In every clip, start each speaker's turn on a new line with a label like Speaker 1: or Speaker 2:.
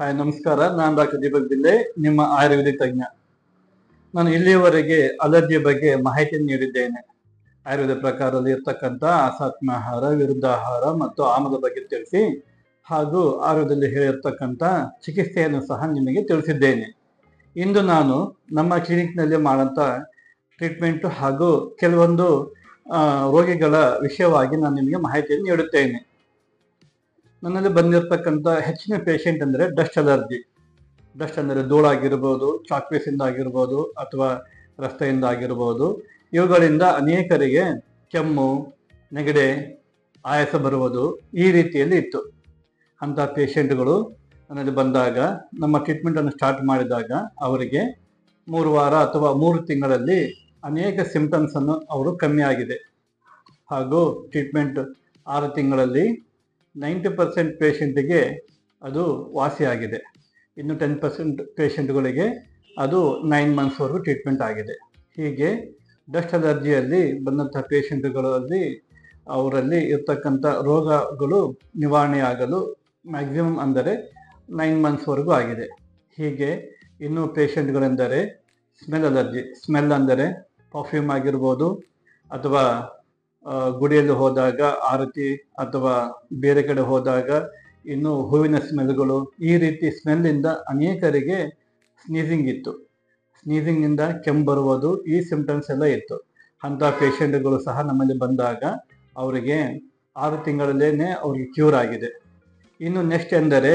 Speaker 1: Hi ನಮಸ್ಕಾರ. ನಾನು doctor Deepak ಬಿಲ್ಲೆ, ನಿಮ್ಮ ಆಯುರ್ವೇದಿಕ್ ತಜ್ಞ. ನಾನು ಇಲ್ಲಿಯವರೆಗೆ ಅಲರ್ಜಿ ಬಗ್ಗೆ ಮಾಹಿತಿಯನ್ನು ನೀಡಿದ್ದೇನೆ. ಆಯುರ್ವೇದ ಪ್ರಕಾರದಲ್ಲಿ ಇರ್ತಕ್ಕಂಥ ಅಸಾತ್ಮ ಆಹಾರ, ವಿರುದ್ಧ ಆಹಾರ ಮತ್ತು ಆಮದ ಬಗ್ಗೆ ತಿಳಿಸಿ, ಹಾಗೂ ಆಯುರ್ವೇದದಲ್ಲಿ ಹೇಳಿರ್ತಕ್ಕಂಥ ಚಿಕಿತ್ಸೆಯನ್ನು ಸಹ ನಿಮಗೆ ತಿಳಿಸಿದ್ದೇನೆ. ಇಂದು ನಾನು ನಮ್ಮ ಕ್ಲಿನಿಕ್ನಲ್ಲಿ ಮಾಡುವಂಥ ಟ್ರೀಟ್ಮೆಂಟ್ ಹಾಗೂ ಕೆಲವೊಂದು ರೋಗಿಗಳ ವಿಷಯವಾಗಿ ನಾನು ನಿಮಗೆ ಮಾಹಿತಿಯನ್ನು ನೀಡುತ್ತೇನೆ. ನನ್ನಲ್ಲಿ ಬಂದಿರತಕ್ಕಂಥ ಹೆಚ್ಚಿನ ಪೇಷಂಟ್ ಅಂದರೆ ಡಸ್ಟ್ ಅಲರ್ಜಿ. ಡಸ್ಟ್ ಅಂದರೆ ಧೂಳಾಗಿರ್ಬೋದು, ಚಾಕ್ಪೀಸಿಂದ ಆಗಿರ್ಬೋದು, ಅಥವಾ ರಸ್ತೆಯಿಂದ ಆಗಿರ್ಬೋದು. ಇವುಗಳಿಂದ ಅನೇಕರಿಗೆ ಕೆಮ್ಮು, ನೆಗಡೆ, ಆಯಾಸ ಬರುವುದು ಈ ರೀತಿಯಲ್ಲಿ ಇತ್ತು. ಅಂಥ ಪೇಷಂಟ್ಗಳು ನನ್ನಲ್ಲಿ ಬಂದಾಗ ನಮ್ಮ ಟ್ರೀಟ್ಮೆಂಟನ್ನು ಸ್ಟಾರ್ಟ್ ಮಾಡಿದಾಗ ಅವರಿಗೆ 3 ವಾರ ಅಥವಾ 3 ತಿಂಗಳಲ್ಲಿ ಅನೇಕ ಸಿಂಪ್ಟಮ್ಸನ್ನು ಅವರು ಕಮ್ಮಿ ಆಗಿದೆ. ಹಾಗೂ ಟ್ರೀಟ್ಮೆಂಟ್ 6 ತಿಂಗಳಲ್ಲಿ 90% ಪೇಷಂಟಿಗೆ ಅದು ವಾಸಿಯಾಗಿದೆ. ಇನ್ನು 10% ಪೇಷಂಟ್ಗಳಿಗೆ ಅದು 9 ಮಂತ್ಸ್ವರೆಗೂ ಟ್ರೀಟ್ಮೆಂಟ್ ಆಗಿದೆ. ಹೀಗೆ ಡಸ್ಟ್ ಅಲರ್ಜಿಯಲ್ಲಿ ಬಂದಂಥ ಪೇಷಂಟ್ಗಳಲ್ಲಿ ಅವರಲ್ಲಿ ಇರ್ತಕ್ಕಂಥ ರೋಗಗಳು ನಿವಾರಣೆಯಾಗಲು ಮ್ಯಾಕ್ಸಿಮಮ್ ಅಂದರೆ 9 ಮಂತ್ಸ್ವರೆಗೂ ಆಗಿದೆ. ಹೀಗೆ ಇನ್ನು ಪೇಷಂಟ್ಗಳೆಂದರೆ ಸ್ಮೆಲ್ ಅಲರ್ಜಿ. ಸ್ಮೆಲ್ ಅಂದರೆ ಪರ್ಫ್ಯೂಮ್ ಆಗಿರ್ಬೋದು, ಅಥವಾ ಗುಡಿಯಲ್ಲಿ ಹೋದಾಗ ಆರತಿ ಅಥವಾ ಬೇರೆ ಕಡೆ ಹೋದಾಗ ಇನ್ನು ಹೂವಿನ ಸ್ಮೆಲ್ಗಳು, ಈ ರೀತಿ ಸ್ಮೆಲ್ಲಿಂದ ಅನೇಕರಿಗೆ ಸ್ನೀಸಿಂಗ್ ಇತ್ತು. ಸ್ನೀಸಿಂಗ್ನಿಂದ ಕೆಮ್ಮು ಬರುವುದು, ಈ ಸಿಂಪ್ಟಮ್ಸ್ ಎಲ್ಲ ಇತ್ತು. ಅಂಥ ಪೇಷಂಟ್ಗಳು ಸಹ ನಮ್ಮಲ್ಲಿ ಬಂದಾಗ ಅವರಿಗೆ 6 ತಿಂಗಳಲ್ಲೇ ಅವರಿಗೆ ಕ್ಯೂರ್ ಆಗಿದೆ. ಇನ್ನು ನೆಕ್ಸ್ಟ್ ಎಂದರೆ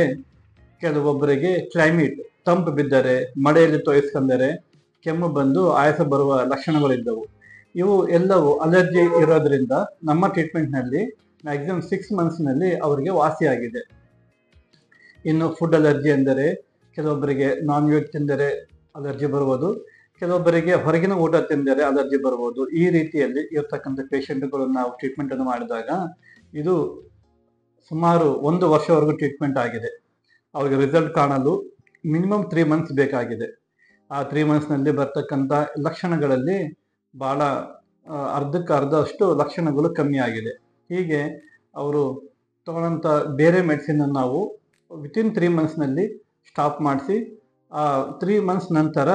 Speaker 1: ಕೆಲವೊಬ್ಬರಿಗೆ ಕ್ಲೈಮೇಟ್ ತಂಪು ಬಿದ್ದರೆ, ಮಳೆಯಲ್ಲಿ ತೊಯಿಸ್ಕೊಂಡರೆ ಕೆಮ್ಮು ಬಂದು ಆಯಾಸ ಬರುವ ಲಕ್ಷಣಗಳಿದ್ದವು. ಇವು ಎಲ್ಲವೂ ಅಲರ್ಜಿ ಇರೋದ್ರಿಂದ ನಮ್ಮ ಟ್ರೀಟ್ಮೆಂಟ್ನಲ್ಲಿ ಮ್ಯಾಕ್ಸಿಮಮ್ 6 ಮಂತ್ಸ್ನಲ್ಲಿ ಅವರಿಗೆ ವಾಸಿಯಾಗಿದೆ. ಇನ್ನು ಫುಡ್ ಅಲರ್ಜಿ ಎಂದರೆ ಕೆಲವೊಬ್ಬರಿಗೆ ನಾನ್ ವೆಜ್ ತಿಂದರೆ ಅಲರ್ಜಿ ಬರುವುದು, ಕೆಲವೊಬ್ಬರಿಗೆ ಹೊರಗಿನ ಊಟ ತಿಂದರೆ ಅಲರ್ಜಿ ಬರುವುದು. ಈ ರೀತಿಯಲ್ಲಿ ಇರ್ತಕ್ಕಂಥ ಪೇಷಂಟ್ಗಳು ನಾವು ಟ್ರೀಟ್ಮೆಂಟನ್ನು ಮಾಡಿದಾಗ ಇದು ಸುಮಾರು 1 ವರ್ಷವರೆಗೂ ಟ್ರೀಟ್ಮೆಂಟ್ ಆಗಿದೆ. ಅವರಿಗೆ ರಿಸಲ್ಟ್ ಕಾಣಲು ಮಿನಿಮಮ್ 3 ಮಂತ್ಸ್ ಬೇಕಾಗಿದೆ. ಆ 3 ಮಂತ್ಸ್ನಲ್ಲಿ ಬರ್ತಕ್ಕಂಥ ಲಕ್ಷಣಗಳಲ್ಲಿ ಭಾಳ ಅರ್ಧಕ್ಕೆ ಅರ್ಧಷ್ಟು ಲಕ್ಷಣಗಳು ಕಮ್ಮಿ ಆಗಿದೆ. ಹೀಗೆ ಅವರು ತಗೊಳ್ಳೋಂಥ ಬೇರೆ ಮೆಡಿಸಿನನ್ನು ನಾವು ವಿತಿನ್ 3 ಮಂತ್ಸ್ನಲ್ಲಿ ಸ್ಟಾಪ್ ಮಾಡಿಸಿ, ಆ 3 ಮಂತ್ಸ್ ನಂತರ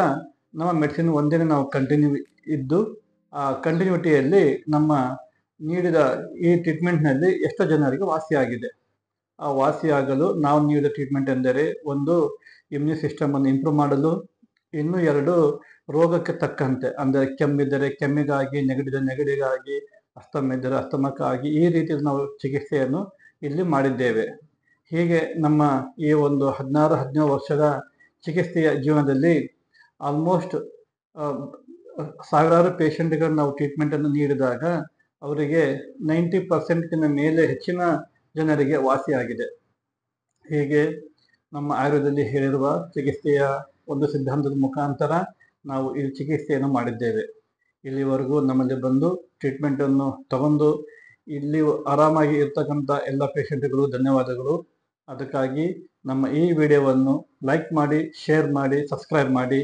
Speaker 1: ನಮ್ಮ ಮೆಡಿಸಿನ್ ಒಂದೇ ನಾವು ಕಂಟಿನ್ಯೂ ಇದ್ದು, ಆ ಕಂಟಿನ್ಯೂಟಿಯಲ್ಲಿ ನಮ್ಮ ನೀಡಿದ ಈ ಟ್ರೀಟ್ಮೆಂಟ್ನಲ್ಲಿ ಎಷ್ಟೋ ಜನರಿಗೆ ವಾಸಿಯಾಗಿದೆ. ಆ ವಾಸಿಯಾಗಲು ನಾವು ನೀಡಿದ ಟ್ರೀಟ್ಮೆಂಟ್ ಎಂದರೆ, ಒಂದು ಇಮ್ಯೂನ್ ಸಿಸ್ಟಮನ್ನು ಇಂಪ್ರೂವ್ ಮಾಡಲು, ಇನ್ನು 2 ರೋಗಕ್ಕೆ ತಕ್ಕಂತೆ ಅಂದರೆ ಕೆಮ್ಮಿದ್ದರೆ ಕೆಮ್ಮಿಗಾಗಿ, ನೆಗಡಿದರೆ ನೆಗಡಿಗಾಗಿ, ಅಸ್ತಮ ಇದ್ದರೆ ಅಸ್ತಮಕ್ಕಾಗಿ, ಈ ರೀತಿ ನಾವು ಚಿಕಿತ್ಸೆಯನ್ನು ಇಲ್ಲಿ ಮಾಡಿದ್ದೇವೆ. ಹೀಗೆ ನಮ್ಮ ಈ ಒಂದು 16-17 ವರ್ಷದ ಚಿಕಿತ್ಸೆಯ ಜೀವನದಲ್ಲಿ ಆಲ್ಮೋಸ್ಟ್ ಸಾವಿರಾರು ಪೇಷಂಟ್ಗಳನ್ನು ನಾವು ಟ್ರೀಟ್ಮೆಂಟನ್ನು ನೀಡಿದಾಗ ಅವರಿಗೆ 90%ಕ್ಕಿಂತ ಮೇಲೆ ಹೆಚ್ಚಿನ ಜನರಿಗೆ ವಾಸಿಯಾಗಿದೆ. ಹೀಗೆ ನಮ್ಮ ಆಯುರ್ವೇದದಲ್ಲಿ ಹೇಳಿರುವ ಚಿಕಿತ್ಸೆಯ ಒಂದು ಸಿದ್ಧಾಂತದ ಮುಖಾಂತರ ನಾವು ಈ ಚಿಕಿತ್ಸೆಯನ್ನು ಮಾಡಿದ್ದೇವೆ. ಇಲ್ಲಿವರೆಗೂ ನಮ್ಮಲ್ಲಿ ಬಂದು ಟ್ರೀಟ್ಮೆಂಟನ್ನು ತಗೊಂಡು ಇಲ್ಲಿ ಆರಾಮಾಗಿ ಇರ್ತಕ್ಕಂಥ ಎಲ್ಲ ಪೇಷಂಟ್ಗಳು ಧನ್ಯವಾದಗಳು. ಅದಕ್ಕಾಗಿ ನಮ್ಮ ಈ ವಿಡಿಯೋವನ್ನು ಲೈಕ್ ಮಾಡಿ, ಶೇರ್ ಮಾಡಿ, ಸಬ್ಸ್ಕ್ರೈಬ್ ಮಾಡಿ.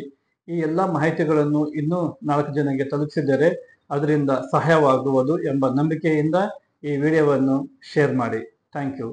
Speaker 1: ಈ ಎಲ್ಲ ಮಾಹಿತಿಗಳನ್ನು ಇನ್ನೂ 4 ಜನಕ್ಕೆ ತಲುಪಿಸಿದರೆ ಅದರಿಂದ ಸಹಾಯವಾಗುವುದು ಎಂಬ ನಂಬಿಕೆಯಿಂದ ಈ ವಿಡಿಯೋವನ್ನು ಶೇರ್ ಮಾಡಿ. Thank you.